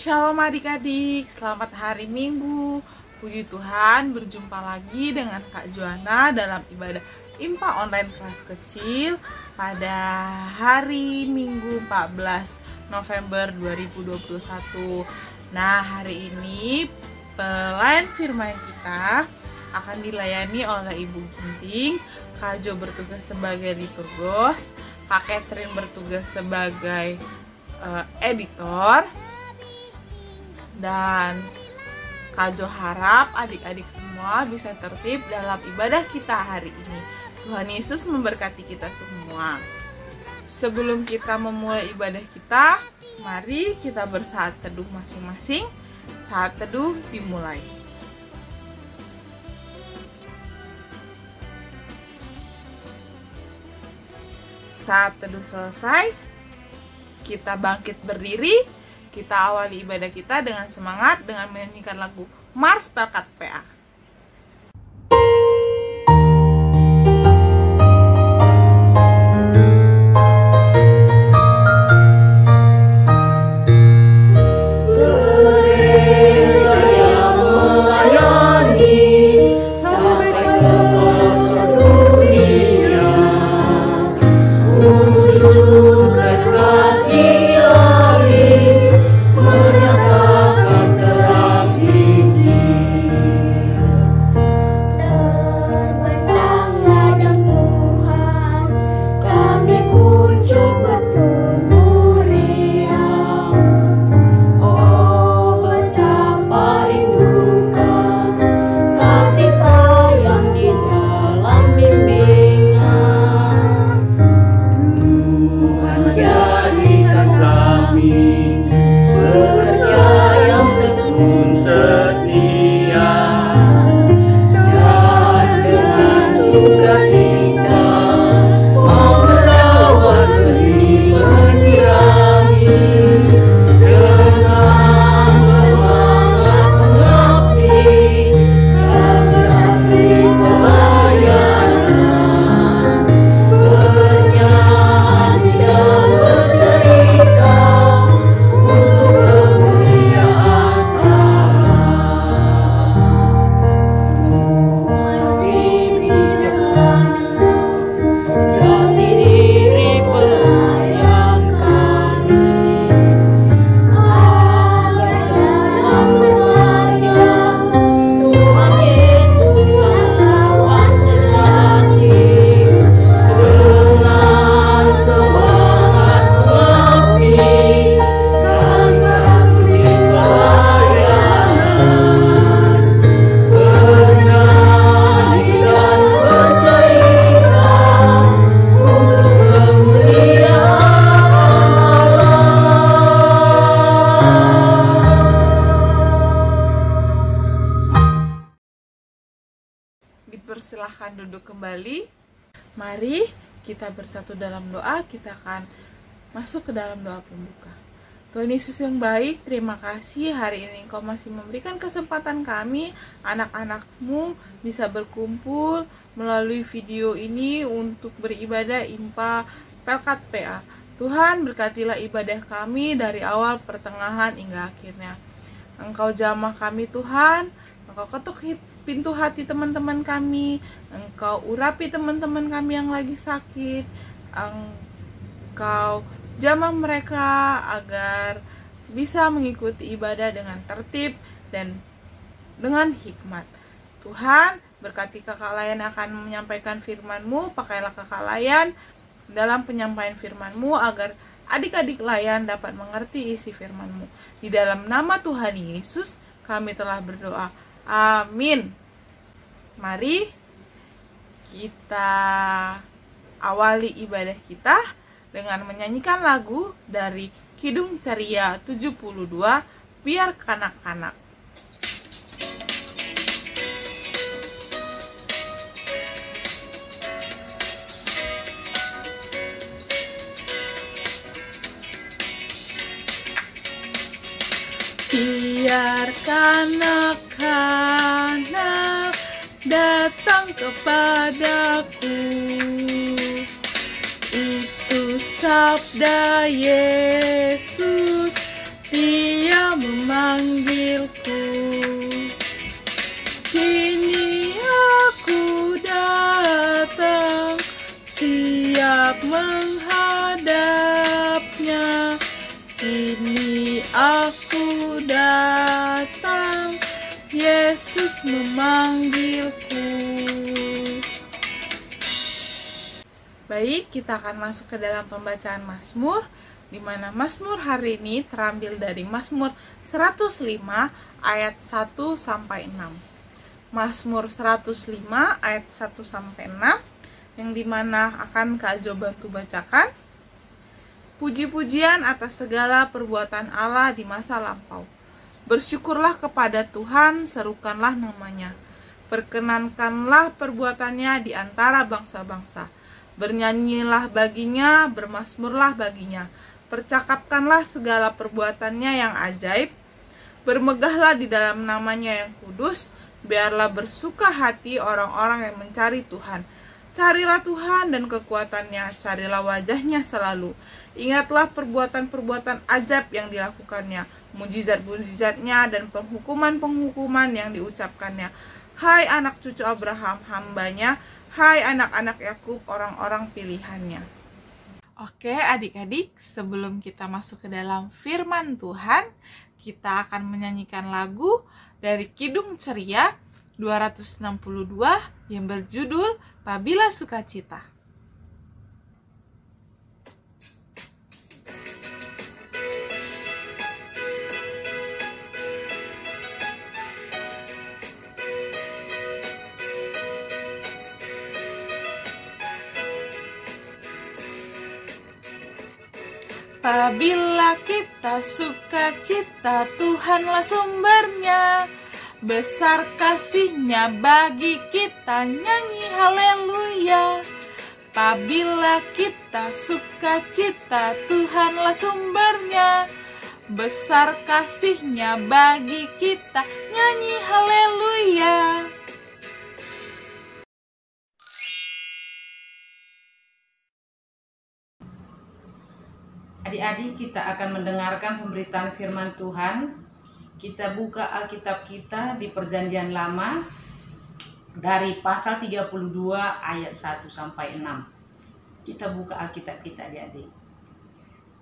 Shalom adik-adik, selamat hari Minggu. Puji Tuhan, berjumpa lagi dengan Kak Joanna dalam ibadah IMPA online kelas kecil pada hari Minggu 14 November 2021. Nah, hari ini pelayan firman kita akan dilayani oleh Ibu Ginting. Kak Jo bertugas sebagai liturgos, Kak Catherine bertugas sebagai editor. Dan Kak Jo harap adik-adik semua bisa tertib dalam ibadah kita hari ini. Tuhan Yesus memberkati kita semua. Sebelum kita memulai ibadah kita, mari kita bersaat teduh masing-masing. Saat teduh dimulai. Saat teduh selesai, kita bangkit berdiri. Kita awali ibadah kita dengan semangat dengan menyanyikan lagu Mars Pelkat PA. Dipersilahkan duduk kembali. Mari kita bersatu dalam doa. Kita akan masuk ke dalam doa pembuka. Tuhan Yesus yang baik, terima kasih hari ini Engkau masih memberikan kesempatan kami, anak-anak-Mu, bisa berkumpul melalui video ini untuk beribadah IMPA Pelkat PA. Tuhan, berkatilah ibadah kami dari awal, pertengahan, hingga akhirnya. Engkau jamah kami Tuhan, Engkau ketuk pintu hati teman-teman kami, Engkau urapi teman-teman kami yang lagi sakit, Engkau jamah mereka agar bisa mengikuti ibadah dengan tertib dan dengan hikmat. Tuhan, berkati kakak Layan akan menyampaikan firman-Mu, pakailah kakak Layan dalam penyampaian firman-Mu agar adik-adik Layan dapat mengerti isi firman-Mu. Di dalam nama Tuhan Yesus kami telah berdoa. Amin. Mari kita awali ibadah kita dengan menyanyikan lagu dari Kidung Ceria 72, Biar Kanak-kanak. Biar kanak-kanak datang kepadaku, itu sabda Yesus, Dia memanggilku. Kini aku datang, siap menghadapnya. Kini aku datang, Yesus memanggilku. Baik, kita akan masuk ke dalam pembacaan Mazmur, di mana Mazmur hari ini terambil dari Mazmur 105 ayat 1 sampai 6. Mazmur 105 ayat 1 sampai 6, yang dimana akan Kak Jo bantu bacakan. Puji-pujian atas segala perbuatan Allah di masa lampau. Bersyukurlah kepada Tuhan, serukanlah namanya. Perkenankanlah perbuatannya di antara bangsa-bangsa. Bernyanyilah baginya, bermazmurlah baginya. Percakapkanlah segala perbuatannya yang ajaib. Bermegahlah di dalam namanya yang kudus. Biarlah bersuka hati orang-orang yang mencari Tuhan. Carilah Tuhan dan kekuatannya, carilah wajahnya selalu. Ingatlah perbuatan-perbuatan ajaib yang dilakukannya, mujizat-mujizatnya dan penghukuman-penghukuman yang diucapkannya. Hai anak cucu Abraham, hambanya, hai anak-anak Yakub, orang-orang pilihannya. Oke adik-adik, sebelum kita masuk ke dalam firman Tuhan, kita akan menyanyikan lagu dari Kidung Ceria 262 yang berjudul Pabila Sukacita. Apabila kita sukacita, Tuhanlah sumbernya. Besar kasih-Nya bagi kita, nyanyi haleluya. Apabila kita sukacita, Tuhanlah sumbernya. Besar kasih-Nya bagi kita, nyanyi haleluya. Adik-adik, kita akan mendengarkan pemberitaan firman Tuhan. Kita buka Alkitab kita di Perjanjian Lama dari pasal 32 ayat 1 sampai 6. Kita buka Alkitab kita, adik-adik.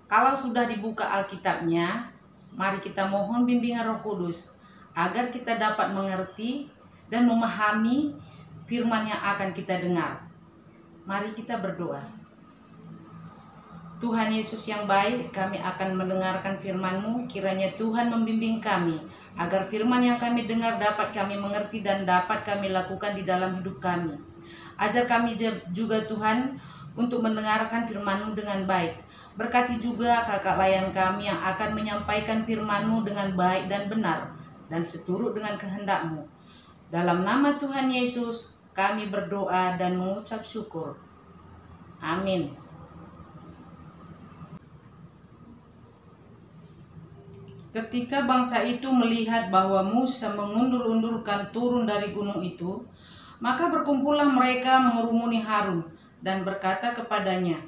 Kalau sudah dibuka Alkitabnya, mari kita mohon bimbingan Roh Kudus agar kita dapat mengerti dan memahami firman yang akan kita dengar. Mari kita berdoa. Tuhan Yesus yang baik, kami akan mendengarkan firman-Mu. Kiranya Tuhan membimbing kami, agar firman yang kami dengar dapat kami mengerti dan dapat kami lakukan di dalam hidup kami. Ajar kami juga Tuhan untuk mendengarkan firman-Mu dengan baik. Berkati juga kakak layan kami yang akan menyampaikan firman-Mu dengan baik dan benar, dan seturut dengan kehendak-Mu. Dalam nama Tuhan Yesus, kami berdoa dan mengucap syukur. Amin. Ketika bangsa itu melihat bahwa Musa mengundur-undurkan turun dari gunung itu, maka berkumpullah mereka mengerumuni Harun dan berkata kepadanya,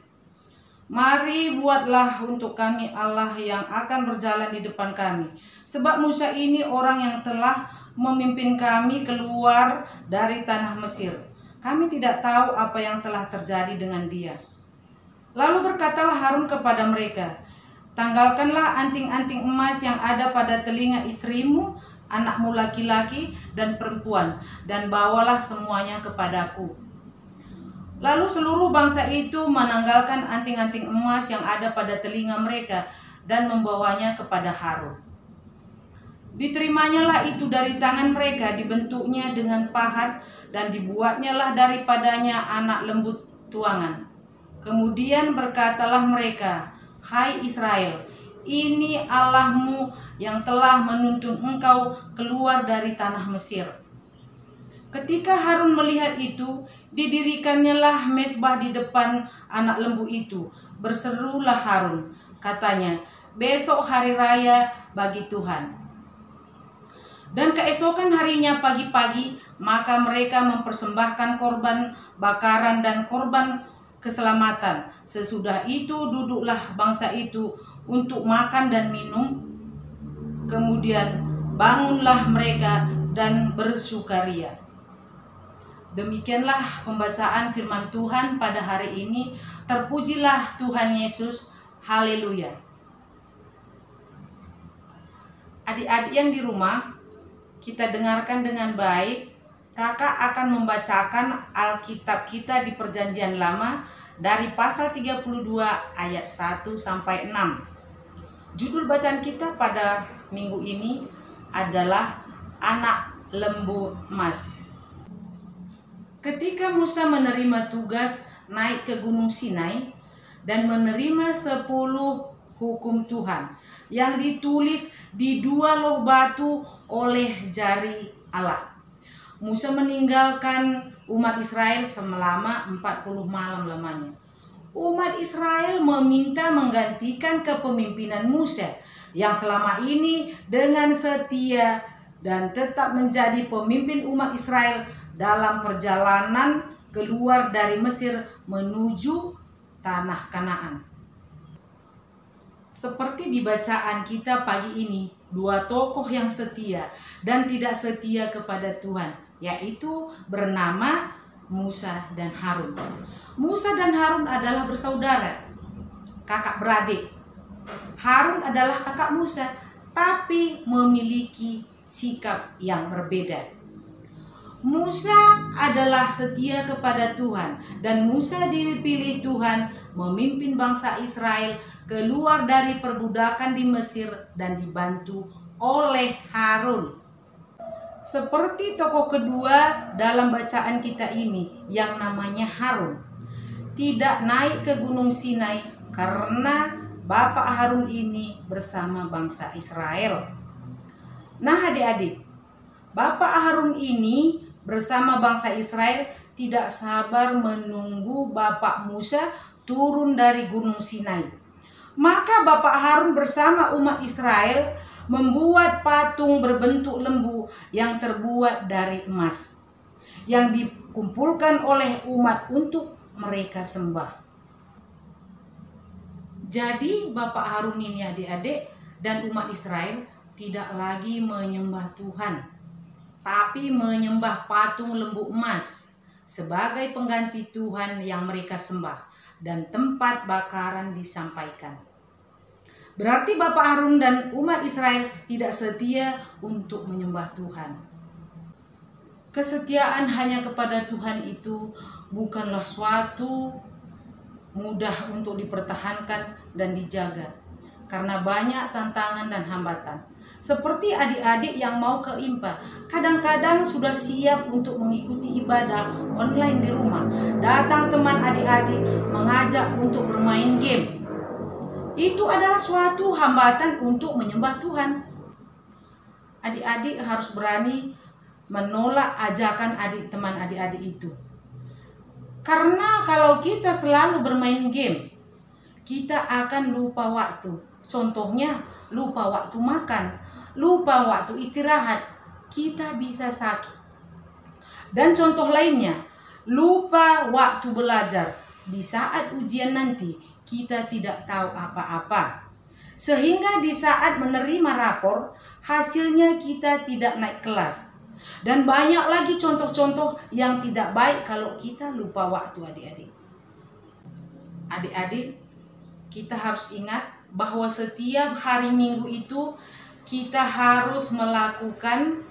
"Mari buatlah untuk kami Allah yang akan berjalan di depan kami, sebab Musa ini orang yang telah memimpin kami keluar dari tanah Mesir. Kami tidak tahu apa yang telah terjadi dengan dia." Lalu berkatalah Harun kepada mereka, "Tanggalkanlah anting-anting emas yang ada pada telinga istrimu, anakmu laki-laki dan perempuan, dan bawalah semuanya kepadaku." Lalu seluruh bangsa itu menanggalkan anting-anting emas yang ada pada telinga mereka dan membawanya kepada Harun. Diterimanya itu dari tangan mereka, dibentuknya dengan pahat, dan dibuatnya daripadanya anak lembu tuangan. Kemudian berkatalah mereka, "Hai Israel, ini Allahmu yang telah menuntun engkau keluar dari tanah Mesir." Ketika Harun melihat itu, didirikannya mezbah di depan anak lembu itu. Berserulah Harun, katanya, "Besok hari raya bagi Tuhan." Dan keesokan harinya pagi-pagi, maka mereka mempersembahkan korban bakaran dan korban keselamatan. Sesudah itu duduklah bangsa itu untuk makan dan minum. Kemudian bangunlah mereka dan bersukaria. Demikianlah pembacaan firman Tuhan pada hari ini. Terpujilah Tuhan Yesus. Haleluya. Adik-adik yang di rumah, kita dengarkan dengan baik. Kakak akan membacakan Alkitab kita di Perjanjian Lama dari pasal 32 ayat 1 sampai 6. Judul bacaan kita pada minggu ini adalah Anak Lembu Emas. Ketika Musa menerima tugas naik ke Gunung Sinai dan menerima 10 hukum Tuhan yang ditulis di 2 loh batu oleh jari Allah, Musa meninggalkan umat Israel selama 40 malam lamanya. Umat Israel meminta menggantikan kepemimpinan Musa yang selama ini dengan setia dan tetap menjadi pemimpin umat Israel dalam perjalanan keluar dari Mesir menuju tanah Kanaan. Seperti di bacaan kita pagi ini, 2 tokoh yang setia dan tidak setia kepada Tuhan, yaitu bernama Musa dan Harun. Musa dan Harun adalah bersaudara, kakak beradik. Harun adalah kakak Musa, tapi memiliki sikap yang berbeda. Musa adalah setia kepada Tuhan, dan Musa dipilih Tuhan memimpin bangsa Israel keluar dari perbudakan di Mesir dan dibantu oleh Harun. Seperti tokoh kedua dalam bacaan kita ini yang namanya Harun, tidak naik ke Gunung Sinai karena Bapak Harun ini bersama bangsa Israel. Nah adik-adik, Bapak Harun ini bersama bangsa Israel tidak sabar menunggu Bapak Musa turun dari Gunung Sinai. Maka Bapak Harun bersama umat Israel membuat patung berbentuk lembu yang terbuat dari emas, yang dikumpulkan oleh umat untuk mereka sembah. Jadi Bapak Harun ini adik-adik dan umat Israel tidak lagi menyembah Tuhan, tapi menyembah patung lembu emas sebagai pengganti Tuhan yang mereka sembah dan tempat bakaran disampaikan. Berarti Bapak Harun dan umat Israel tidak setia untuk menyembah Tuhan. Kesetiaan hanya kepada Tuhan itu bukanlah suatu mudah untuk dipertahankan dan dijaga, karena banyak tantangan dan hambatan. Seperti adik-adik yang mau ke IMPA, kadang-kadang sudah siap untuk mengikuti ibadah online di rumah. Datang teman adik-adik mengajak untuk bermain game. Itu adalah suatu hambatan untuk menyembah Tuhan. Adik-adik harus berani menolak ajakan teman adik-adik itu. Karena kalau kita selalu bermain game, kita akan lupa waktu. Contohnya, lupa waktu makan, lupa waktu istirahat, kita bisa sakit. Dan contoh lainnya, lupa waktu belajar. Di saat ujian nanti, kita tidak tahu apa-apa. Sehingga di saat menerima rapor, hasilnya kita tidak naik kelas. Dan banyak lagi contoh-contoh yang tidak baik kalau kita lupa waktu adik-adik. Adik-adik, kita harus ingat bahwa setiap hari Minggu itu kita harus melakukan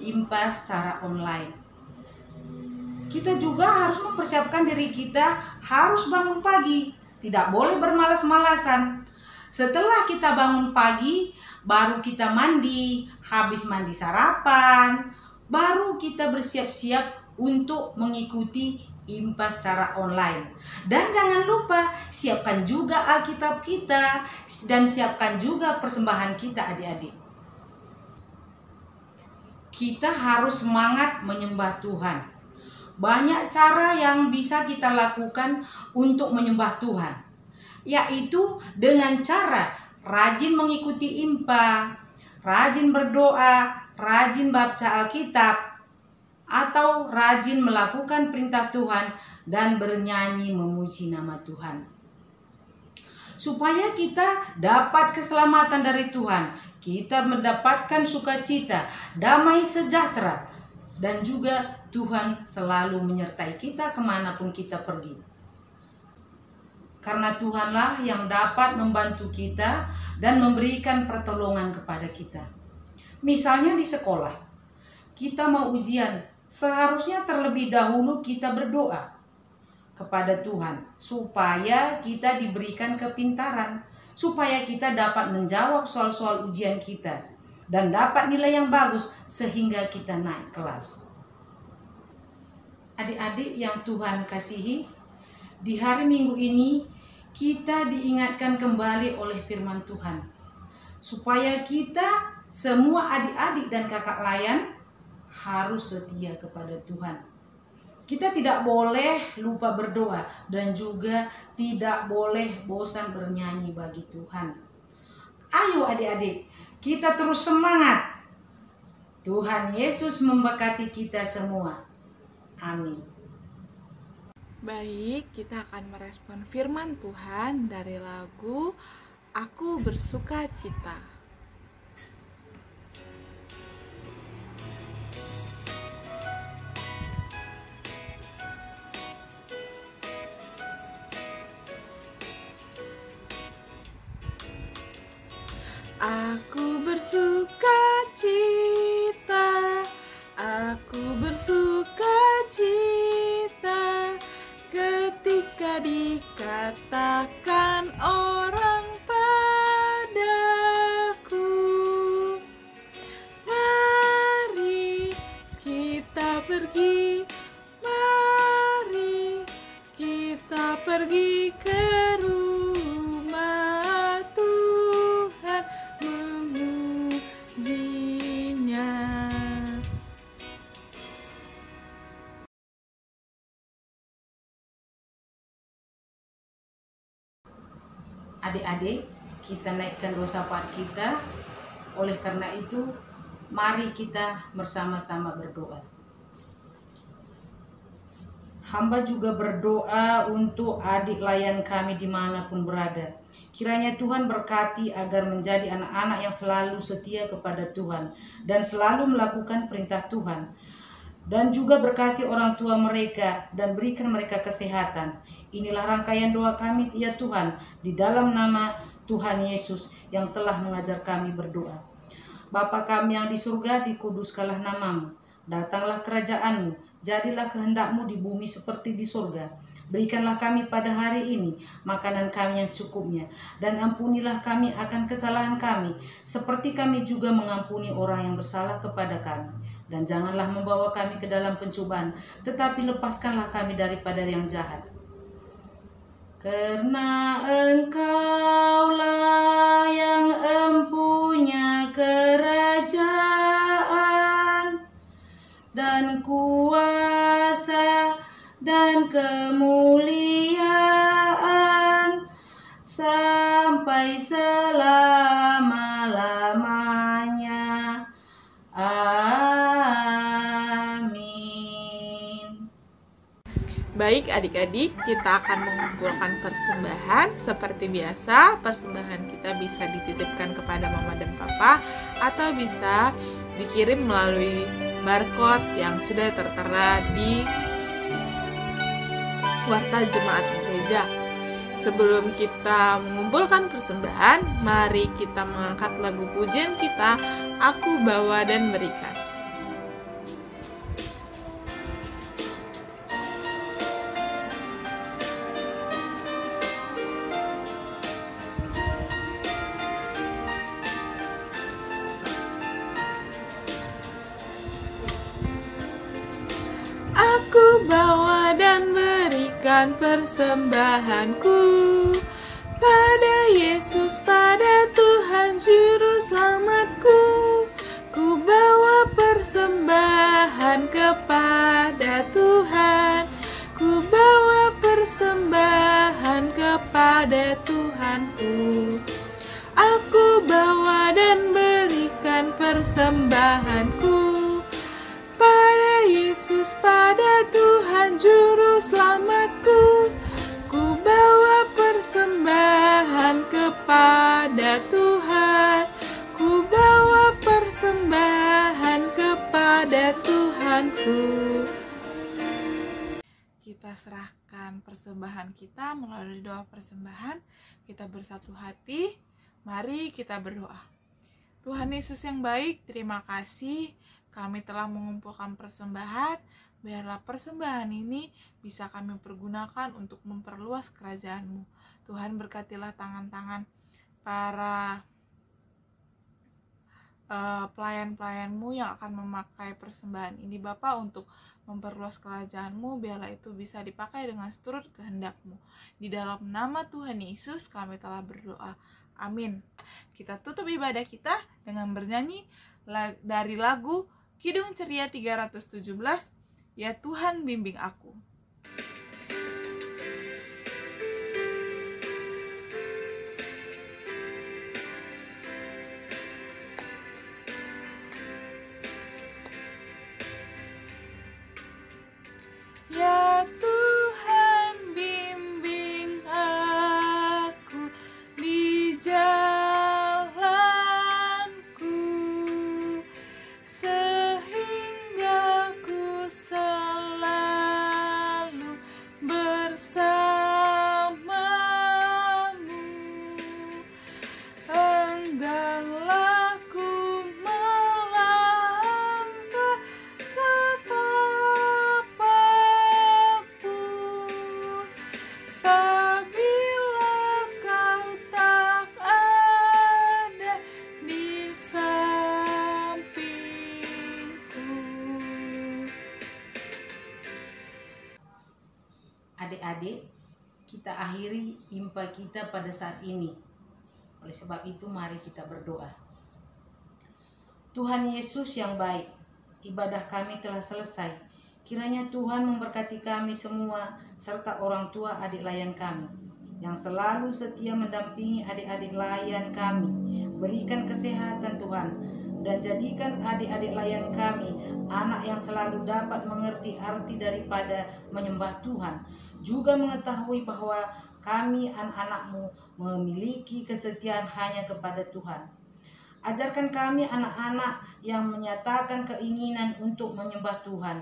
IMPA secara online. Kita juga harus mempersiapkan diri kita, harus bangun pagi, tidak boleh bermalas-malasan. Setelah kita bangun pagi, baru kita mandi, habis mandi sarapan, baru kita bersiap-siap untuk mengikuti IMPA secara online. Dan jangan lupa siapkan juga Alkitab kita dan siapkan juga persembahan kita adik-adik. Kita harus semangat menyembah Tuhan. Banyak cara yang bisa kita lakukan untuk menyembah Tuhan, yaitu dengan cara rajin mengikuti IMPA, rajin berdoa, rajin baca Alkitab, atau rajin melakukan perintah Tuhan dan bernyanyi memuji nama Tuhan. supaya kita dapat keselamatan dari Tuhan. Kita mendapatkan sukacita, damai sejahtera, dan juga Tuhan selalu menyertai kita kemanapun kita pergi. Karena Tuhanlah yang dapat membantu kita dan memberikan pertolongan kepada kita. Misalnya di sekolah, kita mau ujian, seharusnya terlebih dahulu kita berdoa kepada Tuhan supaya kita diberikan kepintaran, supaya kita dapat menjawab soal-soal ujian kita dan dapat nilai yang bagus sehingga kita naik kelas. Adik-adik yang Tuhan kasihi, di hari Minggu ini kita diingatkan kembali oleh firman Tuhan supaya kita semua adik-adik dan kakak layan harus setia kepada Tuhan. Kita tidak boleh lupa berdoa dan juga tidak boleh bosan bernyanyi bagi Tuhan. Ayo adik-adik, kita terus semangat. Tuhan Yesus memberkati kita semua. Amin. Baik, kita akan merespon firman Tuhan dari lagu Aku Bersuka Cita. Aku bersuka cita, aku bersuka cita, ketika dikatakan orang padaku, mari kita pergi, mari kita pergi ke rumah Tuhan memujinya. Adik-adik, kita naikkan dosa syafaat kita. Oleh karena itu, mari kita bersama-sama berdoa. Hamba juga berdoa untuk adik layan kami dimanapun berada. Kiranya Tuhan berkati agar menjadi anak-anak yang selalu setia kepada Tuhan dan selalu melakukan perintah Tuhan. Dan juga berkati orang tua mereka dan berikan mereka kesehatan. Inilah rangkaian doa kami ya Tuhan, di dalam nama Tuhan Yesus yang telah mengajar kami berdoa. Bapa kami yang di surga, dikuduskanlah namamu. Datanglah kerajaanmu, jadilah kehendakmu di bumi seperti di surga. Berikanlah kami pada hari ini makanan kami yang secukupnya, dan ampunilah kami akan kesalahan kami, seperti kami juga mengampuni orang yang bersalah kepada kami. Dan janganlah membawa kami ke dalam pencobaan, tetapi lepaskanlah kami daripada yang jahat. Karena Engkaulah yang empunya kerajaan dan kuasa dan kemuliaan sampai selama-lamanya. Amin. Baik adik-adik, kita akan mengumpulkan persembahan. Seperti biasa, persembahan kita bisa dititipkan kepada mama dan papa atau bisa dikirim melalui barcode yang sudah tertera di warta jemaat gereja. Sebelum kita mengumpulkan persembahan, mari kita mengangkat lagu pujian kita, Aku Bawa dan Berikan. Aku bawa dan berikan persembahanku pada Yesus, pada Tuhan Juru Selamatku. Ku bawa persembahan kepada Tuhan, ku bawa persembahan kepada Tuhanku. Aku bawa dan berikan persembahanku pada Yesus, pada Tuhan Juru Selamatku. Ku bawa persembahan kita serahkan persembahan kita melalui doa persembahan. Kita bersatu hati, mari kita berdoa. Tuhan Yesus yang baik, terima kasih kami telah mengumpulkan persembahan. Biarlah persembahan ini bisa kami pergunakan untuk memperluas kerajaan-Mu. Tuhan, berkatilah tangan-tangan para pelayan-pelayan-Mu yang akan memakai persembahan ini Bapa untuk memperluas kerajaan-Mu. Biarlah itu bisa dipakai dengan seturut kehendak-Mu. Di dalam nama Tuhan Yesus kami telah berdoa. Amin. Kita tutup ibadah kita dengan bernyanyi dari lagu Kidung Ceria 317, Ya Tuhan Bimbing Aku. Ya Tuhan bimbing aku di jalanku, sehingga ku selalu bersamamu. Engganlah ku melangkah ke tapakmu, apabila kau tak ada di sampingku. Adik-adik, kita akhiri impa kita pada saat ini. Oleh sebab itu mari kita berdoa. Tuhan Yesus yang baik, ibadah kami telah selesai. Kiranya Tuhan memberkati kami semua serta orang tua adik layan kami yang selalu setia mendampingi adik-adik layan kami. Berikan kesehatan Tuhan, dan jadikan adik-adik layan kami anak yang selalu dapat mengerti arti daripada menyembah Tuhan, juga mengetahui bahwa kami anak-anak-Mu memiliki kesetiaan hanya kepada Tuhan. Ajarkan kami anak-anak yang menyatakan keinginan untuk menyembah Tuhan.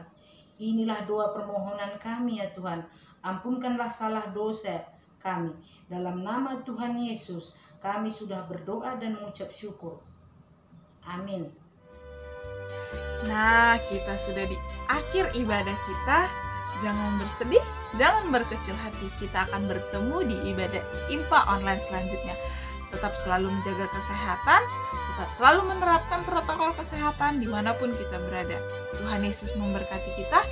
Inilah doa permohonan kami ya Tuhan. Ampunkanlah salah dosa kami. Dalam nama Tuhan Yesus kami sudah berdoa dan mengucap syukur. Amin. Nah, kita sudah di akhir ibadah kita. Jangan bersedih, jangan berkecil hati. Kita akan bertemu di ibadah impa online selanjutnya. Tetap selalu menjaga kesehatan, tetap selalu menerapkan protokol kesehatan dimanapun kita berada. Tuhan Yesus memberkati kita.